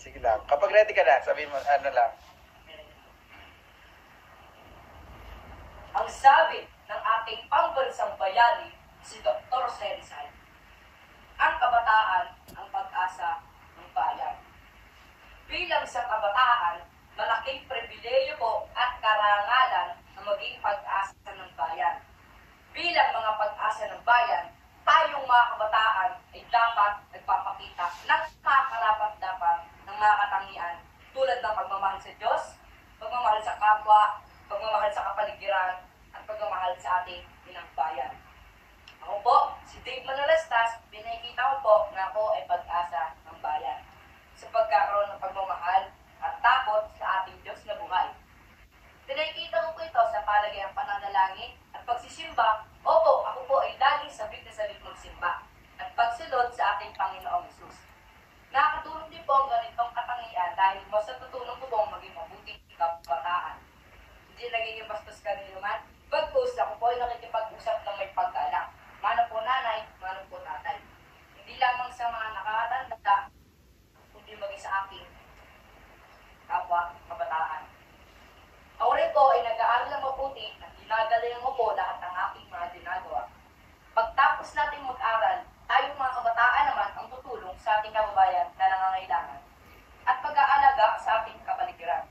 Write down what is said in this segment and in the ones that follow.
Sige lang. Kapag ready ka na, sabihin mo, ano lang. Ang sabi ng ating pambansang bayani, si Dr. Rizal, ang kabataan ang pag-asa ng bayan. Bilang sa kabataan, malaking pribileyo po at karangalan na maging pag-asa ng bayan. Bilang mga pag-asa ng bayan, tayong mga kabataan ay dapat nagpapakita ng makakarapat-dapat ng mga katangian tulad ng pagmamahal sa Diyos, pagmamahal sa kapwa, pagmamahal sa kapaligiran, at pagmamahal sa ating inang bayan. Ako po, si Dave Manalastas, pinakikita ko po na ako ay pag-asa ng bayan sa pagkaroon ng pagmamahal at takot sa ating Diyos na buhay. Pinakikita ko po ito sa palagayang pananalangin at pagsisimba. Opo, ako po ay laging sabik na sabik magsimba at pagsunod sa ating Panginoong Hesus. Nakakatulong din po ang ganitong katangian dahil mas natutulong ko pong maging mabuting kabataan. Hindi nagiging bastos kami naman. Pag-post ako po ay nakikipag-usap ng may pag-alak. Mano po nanay, mano po tatay. Hindi lamang sa mga nakakatanda, kundi maging sa aking kapwa kabataan. Ako rin po ay nag-aaral ng mabuti at ginagaling mo po lahat ng aking mga ginagawa. Pagtapos natin mag-aral, tayong mga kabataan naman ang tutulong sa ating kababayan na nangangailangan at pag-aalaga sa ating kapaligiran.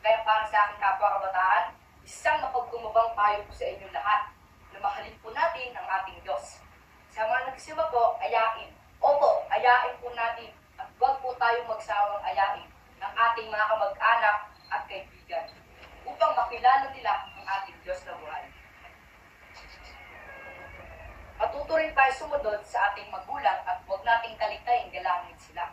Kaya para sa aking kapwa kabataan, isang mapagkumabang payo po sa inyo lahat na mahalin po natin ang ating Diyos. Sa mga nagsimba po, ayain. Opo, ayain po natin at huwag po tayong magsawang ayain ng ating mga kamag-anak at kaibigan upang makilala nila ang ating Diyos na buhay. Matuto rin tayo sumunod sa ating magulang at huwag nating kalitayin galangin sila.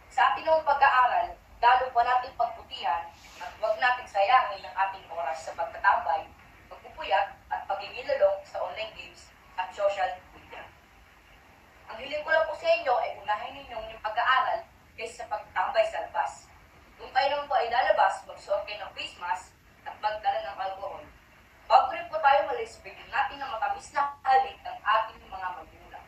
Sa ating mga pag-aaral, lalo pa nating pagputihan at huwag nating sayangin ang ating oras sa pagtatambay, pagpupuyat at pagigilolong sa online games at social media. Ang hiling ko lang po sa inyo ay unahin ninyong yung pag-aaral kaysa sa pagtambay sa labas. Kung kayo naman po ay lalabas, magsuot kayo ng face mask at magdala ng alcohol. Bago rin po tayo malis, bigyan natin ng matamis na halik ng ating mga magulang.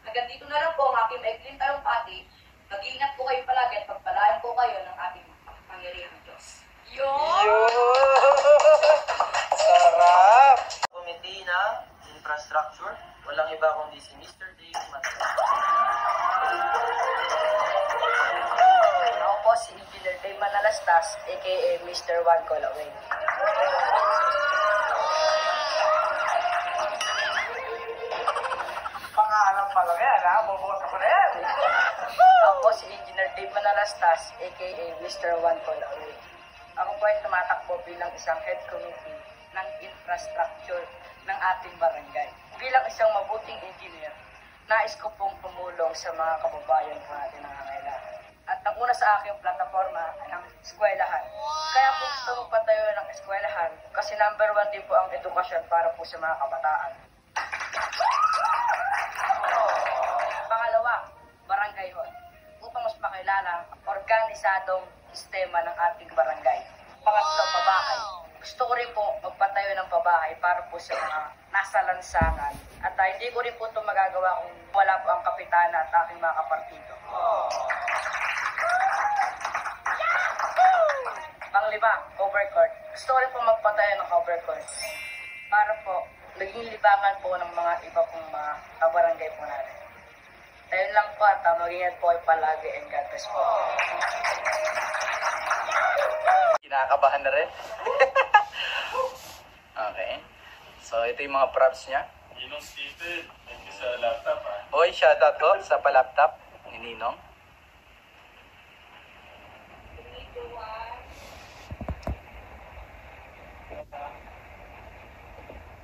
Hanggang dito na lang po ang aking maikling talumpati. Mag-iingat po kayo palagi at pagpalain po kayo ng ating pangyarihan ng Diyos. Yo! Sarap! Committee ng Infrastructure, walang iba kundi si Mr. Dave Manalastas. Ako po si Engineer Dave Manalastas, aka Mr. One Call Away. Pangalan pa lang yan, ha? Bubukas ko na yan. Ako po si Engineer Dave Manalastas, aka Mr. One Call Away. Ako po ay tumatakbo bilang isang head committee ng infrastructure ng ating barangay. Bilang isang mabuting engineer, nais ko pong tumulong sa mga kababayan po natin na nangangailangan. At ang una sa aking plataforma ay ang eskwelahan. Kaya po gusto ko patayo ng eskwelahan kasi number 1 din po ang edukasyon para po sa mga kabataan. Pangalawa, barangay hall. Upang mas makilala ang organisadong sistema ng ating barangay. Pangatlo, pabahay. Gusto ko rin po magpatayo ng pabahay para po sa mga nasa lansangan. At hindi ko rin po ito magagawa kung wala po ang kapitana at aking mga kapartido. Panglima, overcourt. Gusto ko rin po magpatayo ng overcourt para po maging libangan po ng mga iba pong mga kabarangay po natin. Ayun lang po at mag-ingat po ay palagi and God bless po. Kinakabahan na rin. Okay. So, ito yung mga props niya. Ninong Steven, thank you sa laptop ha. Hoy, shoutout ko sa palaptop ni Ninong.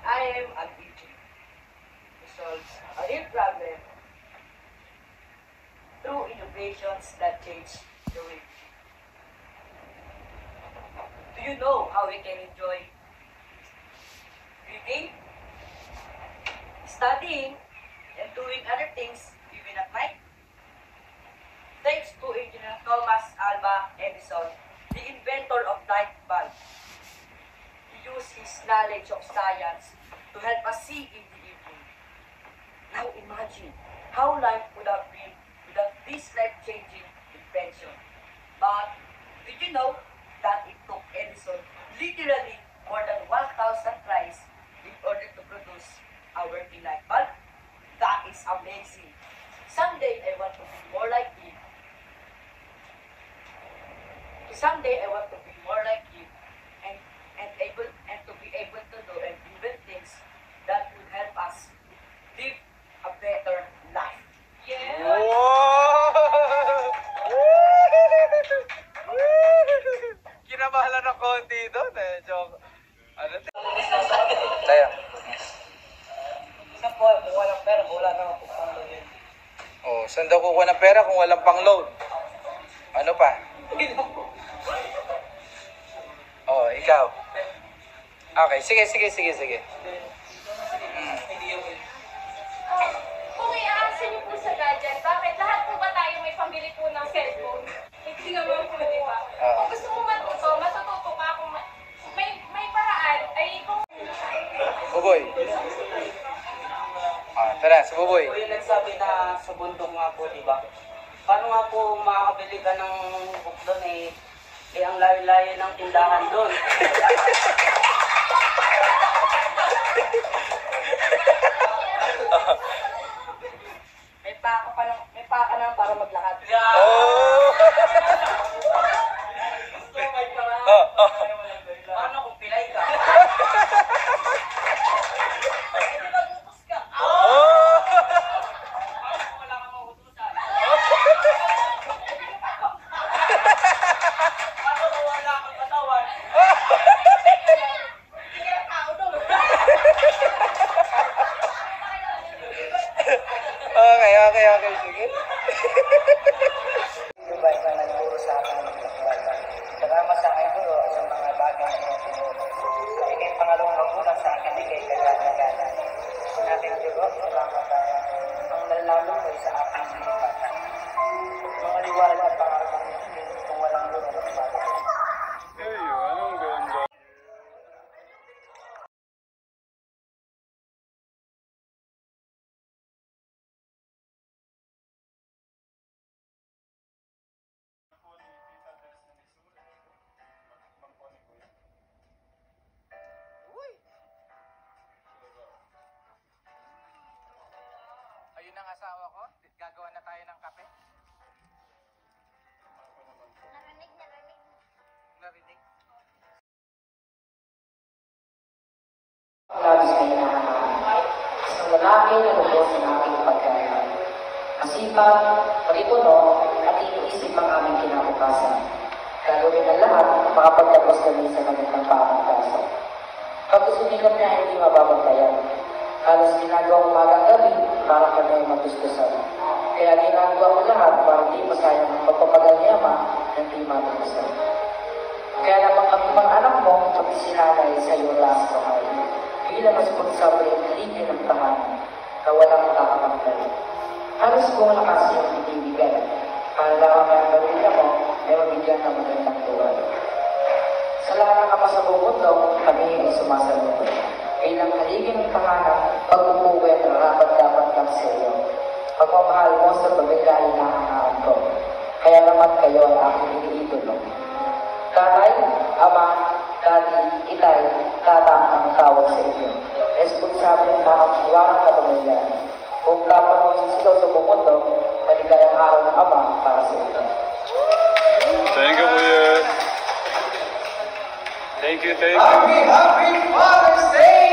I am a teacher who solves a real problem through innovations that change the way we live. Do you know how we can enjoy reading, studying, and doing other things even at night? Thanks to Engineer Thomas Alva Edison, the inventor of light bulb. He used his knowledge of science to help us see in the evening. Now imagine how life would have been without this life-changing invention. But did you know that it took Edison literally more than 1,000 tries in order to produce a working light bulb? That is amazing. Someday I want to be more like him. Someday I want to be more like him and to be able to do and invent things that would help us live a better life. Kinabahala ng konti doon eh. Joke. Ano? Tayo. Saan po, kung walang pera, wala naman po pang load yun. Oh, saan daw kukuha ng pera kung walang pang-load? Ano pa? Oh, ikaw. Okay, sige. Kung i-aasa niyo po sa gadget, bakit lahat po ba tayo may pambili po ng cellphone? Hindi naman po, di ba? Kung gusto mo matututo ka kung may paraan, ay kung... Buboy. Tara, sa Buboy. O yung nagsabi na sa bundok nga po, di ba? Paano nga po makakabili ka ng book doon eh ang layo-layo ng tindahan doon. May paka na para maglakad. Oh! Paano kung pilay ka? Hindi magbukas ka. Oh! Paano kung wala kang mahutusan? Paano kung wala kang katawan? Hindi ka tao doon. Okay, sige. Diba, ikaw nagturo sa akin ng pagkakita. Salamat sa aking guro at sa mga bagay na iyong tinuro. Ikay pangalawang magulang sa akin, ikay kagana-gana. Natin guro, salamat tayo. Ang nalalaman mo sa aking lipatan. Mga liwanag at pangarap ang hindi kung walang guro na tumagal. Anong ganda? Ayun ang asawa ko. Gagawa na tayo ng kape. Narinig. Labis na hinahangaan. Isang lalaki na lubos ng aking pagkaya. Masipag, pag-ipuno, at iniisip ang aming kinabukasan. Gagawin ang lahat, makapagtapos kami sa magandang pamagkasan. Pag sumikap niya ay hindi mababaglayan. Halos ginagawa umagang gabi para kami ay matustusan. Kaya ginagawa ko lahat para di masayang ang pagpapagal ni Ama ng di matustusan. Kaya naman ang mga anak mo, pag sinanay sa iyo last kamay, bilang responsable ang haligi ng tahanan na walang nakakamakal. Halos kung lakas yung binibigay, para lang ang pamilya mo ay mabigyan ng magandang buhay. Sa lahat ng ama sa buong mundo, kami ay sumasaludo. Bilang haligi ng tahanan, pag-upuwi at rapat-dapat lang sa iyo. Pagmamahal mo sa pagkakain na hangaan ko. Kaya naman kayo ang aking iniidolo. Tatay, ama, dati, itay, tata ang tawag sa inyo. Responsable na ang iwanang kapamilyan. Kung dapat mo sisigaw sa buong mundo, maligayang araw ng ama para sa inyo. Thank you, Kuya. Thank you. Happy Father's Day!